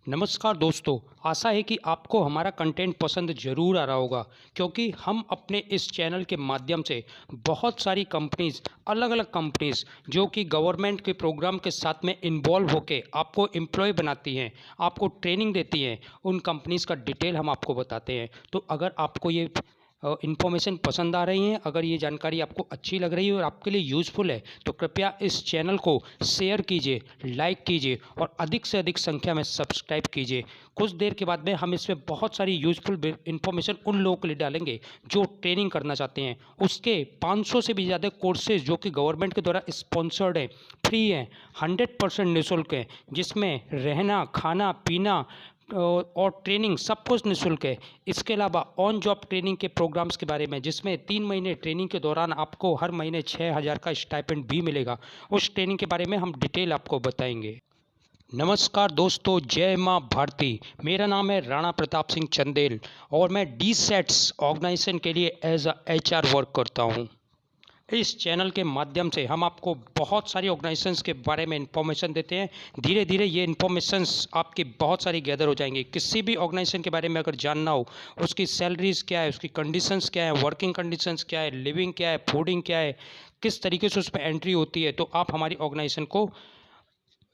नमस्कार दोस्तों। आशा है कि आपको हमारा कंटेंट पसंद ज़रूर आ रहा होगा, क्योंकि हम अपने इस चैनल के माध्यम से बहुत सारी कंपनीज़, अलग अलग कंपनीज़ जो कि गवर्नमेंट के प्रोग्राम के साथ में इन्वॉल्व होके आपको एम्प्लॉय बनाती हैं, आपको ट्रेनिंग देती हैं, उन कंपनीज़ का डिटेल हम आपको बताते हैं। तो अगर आपको ये इन्फॉर्मेशन पसंद आ रही हैं, अगर ये जानकारी आपको अच्छी लग रही है और आपके लिए यूज़फुल है, तो कृपया इस चैनल को शेयर कीजिए, लाइक कीजिए और अधिक से अधिक संख्या में सब्सक्राइब कीजिए। कुछ देर के बाद में हम इसमें बहुत सारी यूज़फुल इन्फॉर्मेशन उन लोगों के लिए डालेंगे जो ट्रेनिंग करना चाहते हैं। उसके 500 से भी ज़्यादा कोर्सेज़ जो कि गवर्नमेंट के द्वारा स्पॉन्सर्ड हैं, फ्री हैं, 100% निःशुल्क हैं, जिसमें रहना, खाना, पीना और ट्रेनिंग सब कुछ निःशुल्क है। इसके अलावा ऑन जॉब ट्रेनिंग के प्रोग्राम्स के बारे में, जिसमें 3 महीने ट्रेनिंग के दौरान आपको हर महीने 6,000 का स्टाइपेंड भी मिलेगा, उस ट्रेनिंग के बारे में हम डिटेल आपको बताएंगे। नमस्कार दोस्तों, जय माँ भारती। मेरा नाम है राणा प्रताप सिंह चंदेल और मैं डी सेट्स ऑर्गेनाइजेशन के लिए एज अ एचआर वर्क करता हूँ। इस चैनल के माध्यम से हम आपको बहुत सारी ऑर्गेनाइजेशंस के बारे में इंफॉर्मेशन देते हैं। धीरे धीरे ये इन्फॉर्मेशंस आपकी बहुत सारी गैदर हो जाएंगी। किसी भी ऑर्गेनाइजेशन के बारे में अगर जानना हो, उसकी सैलरीज क्या है, उसकी कंडीशंस क्या है, वर्किंग कंडीशंस क्या है, लिविंग क्या है, फूडिंग क्या है, किस तरीके से उस पर एंट्री होती है, तो आप हमारी ऑर्गेनाइजेशन को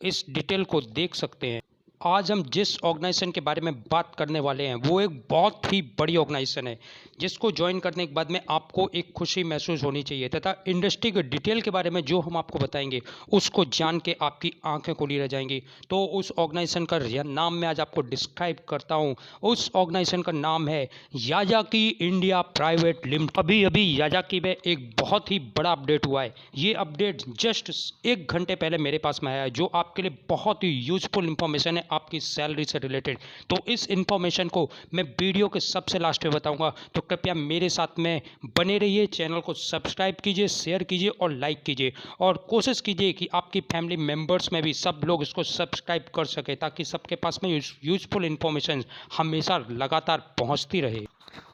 इस डिटेल को देख सकते हैं। आज हम जिस ऑर्गेनाइजेशन के बारे में बात करने वाले हैं वो एक बहुत ही बड़ी ऑर्गेनाइजेशन है, जिसको ज्वाइन करने के बाद में आपको एक खुशी महसूस होनी चाहिए, तथा इंडस्ट्री के डिटेल के बारे में जो हम आपको बताएंगे उसको जान के आपकी आंखें खुली रह जाएंगी। तो उस ऑर्गेनाइजेशन का नाम मैं आज आपको डिस्क्राइब करता हूँ। उस ऑर्गेनाइजेशन का नाम है याजाकी इंडिया प्राइवेट लिमिटेड। अभी अभी याजाकी में एक बहुत ही बड़ा अपडेट हुआ है। ये अपडेट जस्ट 1 घंटे पहले मेरे पास में आया है, जो आपके लिए बहुत ही यूजफुल इंफॉर्मेशन है आपकी सैलरी से रिलेटेड। तो इस इंफॉर्मेशन को मैं वीडियो के सबसे लास्ट में बताऊंगा, तो कृपया मेरे साथ में बने रहिए। चैनल को सब्सक्राइब कीजिए, शेयर कीजिए और लाइक कीजिए, और कोशिश कीजिए कि आपकी फैमिली मेम्बर्स में भी सब लोग इसको सब्सक्राइब कर सके, ताकि सबके पास में यूजफुल इंफॉर्मेशन हमेशा लगातार पहुंचती रहे।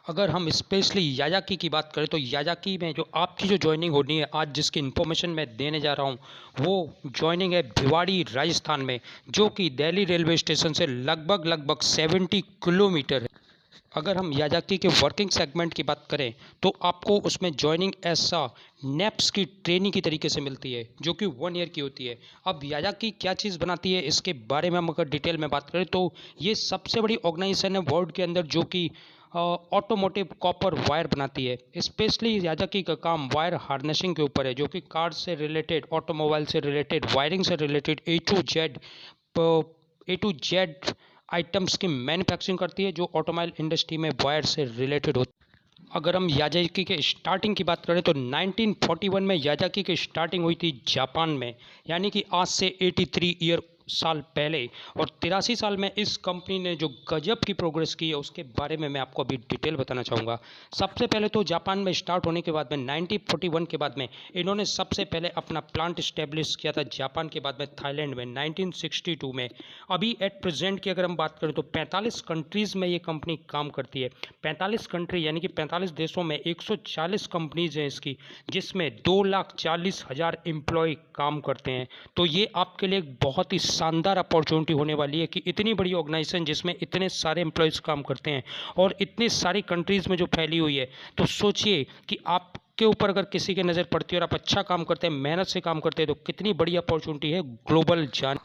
अगर हम स्पेशली याजाकी की बात करें, तो याजाकी में जो आपकी जो ज्वाइनिंग होनी है, आज जिसकी इन्फॉर्मेशन मैं देने जा रहा हूँ, वो ज्वाइनिंग है भिवाड़ी राजस्थान में, जो कि दिल्ली रेलवे स्टेशन से लगभग 70 किलोमीटर है। अगर हम याजाकी के वर्किंग सेगमेंट की बात करें, तो आपको उसमें ज्वाइनिंग ऐसा नेप्स की ट्रेनिंग की तरीके से मिलती है, जो कि 1 ईयर की होती है। अब याजाकी क्या चीज़ बनाती है, इसके बारे में हम अगर डिटेल में बात करें, तो ये सबसे बड़ी ऑर्गेनाइजेशन है वर्ल्ड के अंदर जो कि ऑटोमोटिव कॉपर वायर बनाती है। स्पेशली याजाकी का काम वायर हार्नेसिंग के ऊपर है, जो कि कार से रिलेटेड, ऑटोमोबाइल से रिलेटेड, वायरिंग से related a to z items की मैन्युफैक्चरिंग करती है, जो ऑटोमोबाइल इंडस्ट्री में वायर से रिलेटेड होती है। अगर हम याजाकी के स्टार्टिंग की बात करें, तो 1941 में याजाकी की स्टार्टिंग हुई थी जापान में, यानी कि आज से 83 साल पहले। और 83 साल में इस कंपनी ने जो गजब की प्रोग्रेस की है, उसके बारे में मैं आपको अभी डिटेल बताना चाहूँगा। सबसे पहले तो जापान में स्टार्ट होने के बाद में 1941 के बाद में इन्होंने सबसे पहले अपना प्लांट इस्टेब्लिश किया था जापान के बाद में थाईलैंड में 1962 में। अभी एट प्रेजेंट की अगर हम बात करें, तो 45 कंट्रीज़ में ये कंपनी काम करती है। 45 कंट्री यानी कि 45 देशों में 140 कंपनीज हैं इसकी, जिसमें 2,40,000 एम्प्लॉय काम करते हैं। तो ये आपके लिए एक बहुत ही शानदार अपॉर्चुनिटी होने वाली है कि इतनी बड़ी ऑर्गेनाइजेशन जिसमें इतने सारे एम्प्लॉयज़ काम करते हैं और इतनी सारी कंट्रीज़ में जो फैली हुई है, तो सोचिए कि आप के ऊपर अगर किसी की नज़र पड़ती है और आप अच्छा काम करते हैं, मेहनत से काम करते हैं, तो कितनी बड़ी अपॉर्चुनिटी है ग्लोबल जान।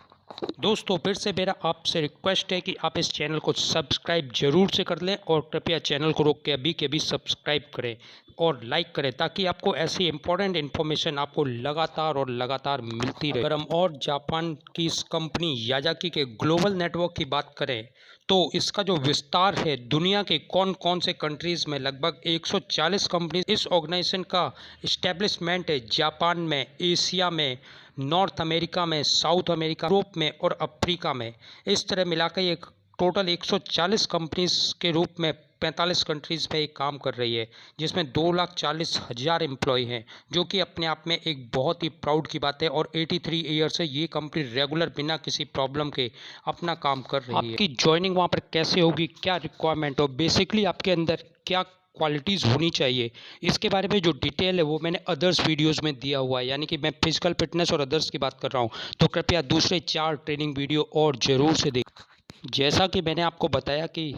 दोस्तों, फिर से मेरा आपसे रिक्वेस्ट है कि आप इस चैनल को सब्सक्राइब जरूर से कर लें, और कृपया चैनल को रोक के अभी सब्सक्राइब करें और लाइक करें, ताकि आपको ऐसी इंपॉर्टेंट इन्फॉर्मेशन आपको लगातार मिलती रहे। अगर हम और जापान की इस कंपनी याजाकी के ग्लोबल नेटवर्क की बात करें, तो इसका जो विस्तार है दुनिया के कौन कौन से कंट्रीज़ में, लगभग 140 कंपनी इस ऑर्गेनाइजेशन का इस्टेब्लिशमेंट है जापान में, एशिया में, नॉर्थ अमेरिका में, साउथ अमेरिका, यूरोप में और अफ्रीका में। इस तरह मिलाकर ये टोटल 140 कंपनीज के रूप में 45 कंट्रीज़ में एक काम कर रही है, जिसमें 2,40,000 एम्प्लॉय हैं, जो कि अपने आप में एक बहुत ही प्राउड की बात है। और 83 ईयर से ये कंपनी रेगुलर बिना किसी प्रॉब्लम के अपना काम कर रही है। आपकी ज्वाइनिंग वहाँ पर कैसे होगी, क्या रिक्वायरमेंट हो, बेसिकली आपके अंदर क्या क्वालिटीज़ होनी चाहिए, इसके बारे में जो डिटेल है वो मैंने अदर्स वीडियोस में दिया हुआ है। यानी कि मैं फिजिकल फिटनेस और अदर्स की बात कर रहा हूँ, तो कृपया दूसरे 4 ट्रेनिंग वीडियो और ज़रूर से देखें। जैसा कि मैंने आपको बताया कि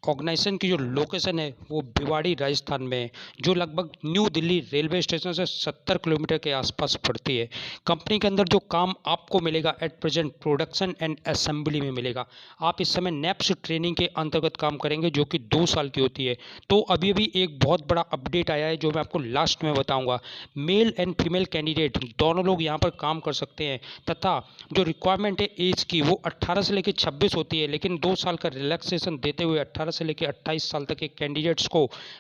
ऑर्गेनाइजेशन की जो लोकेशन है वो भिवाड़ी राजस्थान में है, जो लगभग न्यू दिल्ली रेलवे स्टेशन से 70 किलोमीटर के आसपास पड़ती है। कंपनी के अंदर जो काम आपको मिलेगा at present production and assembly में मिलेगा। आप इस समय नेप्स ट्रेनिंग के अंतर्गत काम करेंगे जो कि 2 साल की होती है। तो अभी अभी एक बहुत बड़ा अपडेट आया है जो मैं आपको लास्ट में बताऊँगा। मेल एंड फीमेल कैंडिडेट दोनों लोग यहाँ पर काम कर सकते हैं तथा जो रिक्वायरमेंट है एज की वो 18 से लेकर 26 होती है, लेकिन 2 साल का रिलैक्सेशन देते हुए 18 से लेकर 28 साल तक के कैंडिडेट्स को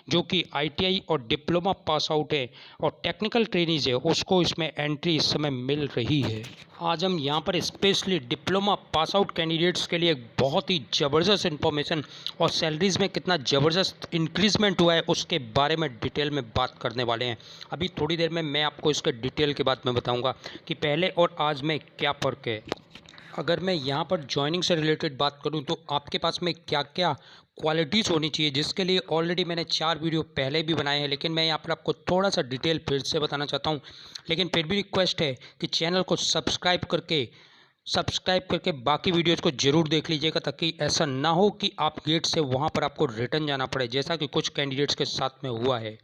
जो कि आईटीआई और डिप्लोमा पास आउट है और टेक्निकल ट्रेनीज है उसको इसमें एंट्री इस समय मिल रही है। आज हम यहाँ पर specially diploma pass out candidates के लिए एक बहुत ही ज़बरदस्त इन्फॉर्मेशन और सैलरीज में कितना ज़बरदस्त इंक्रीजमेंट हुआ है उसके बारे में डिटेल में बात करने वाले हैं। अभी थोड़ी देर में मैं आपको इसके डिटेल के बाद में बताऊँगा कि पहले और आज में क्या फ़र्क है। अगर मैं यहाँ पर जॉइनिंग से रिलेटेड बात करूँ तो आपके पास में क्या क्या क्वालिटीज़ होनी चाहिए, जिसके लिए ऑलरेडी मैंने 4 वीडियो पहले भी बनाए हैं, लेकिन मैं यहाँ पर आपको थोड़ा सा डिटेल फिर से बताना चाहता हूँ। लेकिन फिर भी रिक्वेस्ट है कि चैनल को सब्सक्राइब करके बाकी वीडियोज़ को ज़रूर देख लीजिएगा, ताकि ऐसा ना हो कि आप गेट से वहाँ पर आपको रिटर्न जाना पड़े, जैसा कि कुछ कैंडिडेट्स के साथ में हुआ है।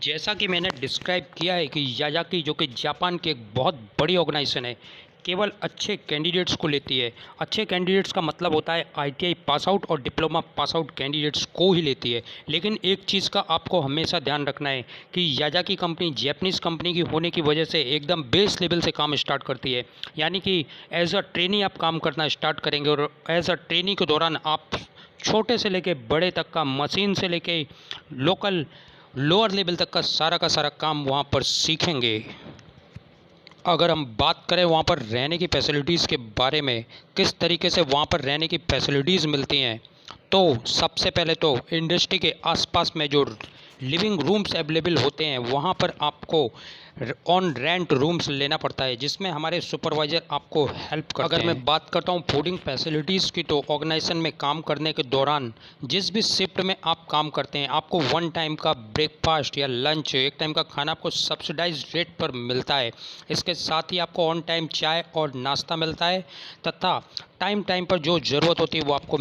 जैसा कि मैंने डिस्क्राइब किया है कि याजाकी जो कि जापान की एक बहुत बड़ी ऑर्गेनाइजेशन है, केवल अच्छे कैंडिडेट्स को लेती है। अच्छे कैंडिडेट्स का मतलब होता है आईटीआई पास आउट और डिप्लोमा पास आउट कैंडिडेट्स को ही लेती है। लेकिन एक चीज़ का आपको हमेशा ध्यान रखना है कि याजाकी कंपनी जैपनीज़ कंपनी की होने की वजह से एकदम बेस लेवल से काम स्टार्ट करती है, यानी कि एज अ ट्रेनी आप काम करना स्टार्ट करेंगे और एज अ ट्रेनी के दौरान आप छोटे से लेके बड़े तक का, मशीन से लेके लोकल लोअर लेवल तक का सारा काम वहाँ पर सीखेंगे। अगर हम बात करें वहाँ पर रहने की फैसिलिटीज़ के बारे में, किस तरीके से वहाँ पर रहने की फैसिलिटीज़ मिलती हैं, तो सबसे पहले तो इंडस्ट्री के आसपास में जो लिविंग रूम्स अवेलेबल होते हैं वहाँ पर आपको ऑन रेंट रूम्स लेना पड़ता है, जिसमें हमारे सुपरवाइज़र आपको हेल्प करते हैं। अगर मैं बात करता हूँ फूडिंग फैसिलिटीज़ की, तो ऑर्गेनाइजेशन में काम करने के दौरान जिस भी शिफ्ट में आप काम करते हैं आपको 1 टाइम का ब्रेकफास्ट या लंच, एक टाइम का खाना आपको सब्सिडाइज रेट पर मिलता है। इसके साथ ही आपको ऑन टाइम चाय और नाश्ता मिलता है तथा टाइम टाइम पर जो ज़रूरत होती है वो आपको।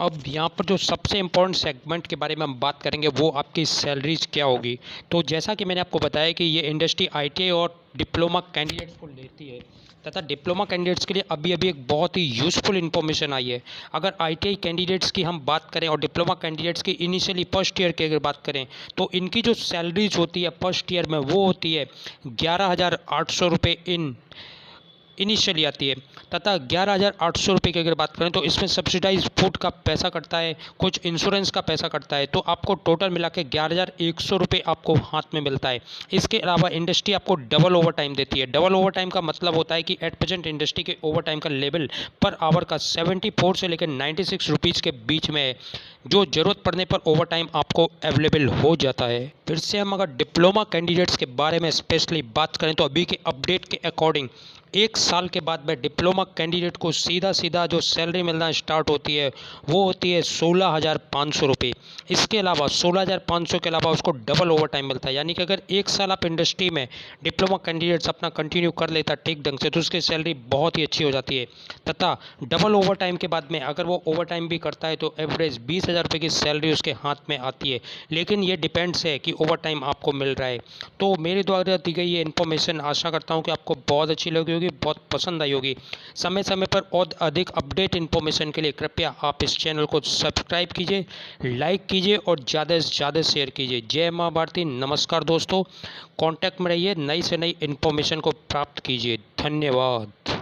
अब यहाँ पर जो सबसे इम्पोर्टेंट सेगमेंट के बारे में हम बात करेंगे वो आपकी सैलरीज क्या होगी। तो जैसा कि मैंने आपको बताया कि ये इंडस्ट्री आईटीआई और डिप्लोमा कैंडिडेट्स को लेती है तथा डिप्लोमा कैंडिडेट्स के लिए अभी अभी एक बहुत ही यूज़फुल इन्फॉर्मेशन आई है। अगर आईटीआई कैंडिडेट्स की हम बात करें और डिप्लोमा कैंडिडेट्स की इनिशियली फर्स्ट ईयर की अगर बात करें तो इनकी जो सैलरीज होती है फर्स्ट ईयर में वो होती है 11,800 रुपये इनिशियली आती है तथा 11,800 रुपये की अगर बात करें तो इसमें सब्सिडाइज फूड का पैसा कटता है, कुछ इंश्योरेंस का पैसा कटता है, तो आपको टोटल मिला के 11,100 रुपये आपको हाथ में मिलता है। इसके अलावा इंडस्ट्री आपको डबल ओवर टाइम देती है। डबल ओवर टाइम का मतलब होता है कि एट प्रेजेंट इंडस्ट्री के ओवर टाइम का लेवल पर आवर का 74 से लेकर 96 रुपीज़ के बीच में है, जो ज़रूरत पड़ने पर ओवर टाइम आपको अवेलेबल हो जाता है। फिर से हम अगर डिप्लोमा कैंडिडेट्स के बारे में स्पेशली बात करें तो अभी के अपडेट के अकॉर्डिंग 1 साल के बाद में डिप्लोमा कैंडिडेट को सीधा जो सैलरी मिलना स्टार्ट होती है वो होती है 16,500 रुपये। इसके अलावा 16,500 के अलावा उसको डबल ओवर टाइम मिलता है, यानी कि अगर 1 साल आप इंडस्ट्री में डिप्लोमा कैंडिडेट्स अपना कंटिन्यू कर लेता ठीक ढंग से तो उसकी सैलरी बहुत ही अच्छी हो जाती है तथा डबल ओवर टाइम के बाद में अगर वो ओवर टाइम भी करता है तो एवरेज 20,000 रुपये की सैलरी उसके हाथ में आती है। लेकिन ये डिपेंड्स है कि ओवर टाइम आपको मिल रहा है। तो मेरे द्वारा दी गई ये इन्फॉर्मेशन आशा करता हूँ कि आपको बहुत अच्छी लगी होगी, बहुत पसंद आई होगी। समय समय पर और अधिक अपडेट इन्फॉर्मेशन के लिए कृपया आप इस चैनल को सब्सक्राइब कीजिए, लाइक कीजिए और ज़्यादा से ज़्यादा शेयर कीजिए। जय माँ भारती। नमस्कार दोस्तों, कांटेक्ट में रहिए, नई से नई इन्फॉर्मेशन को प्राप्त कीजिए। धन्यवाद।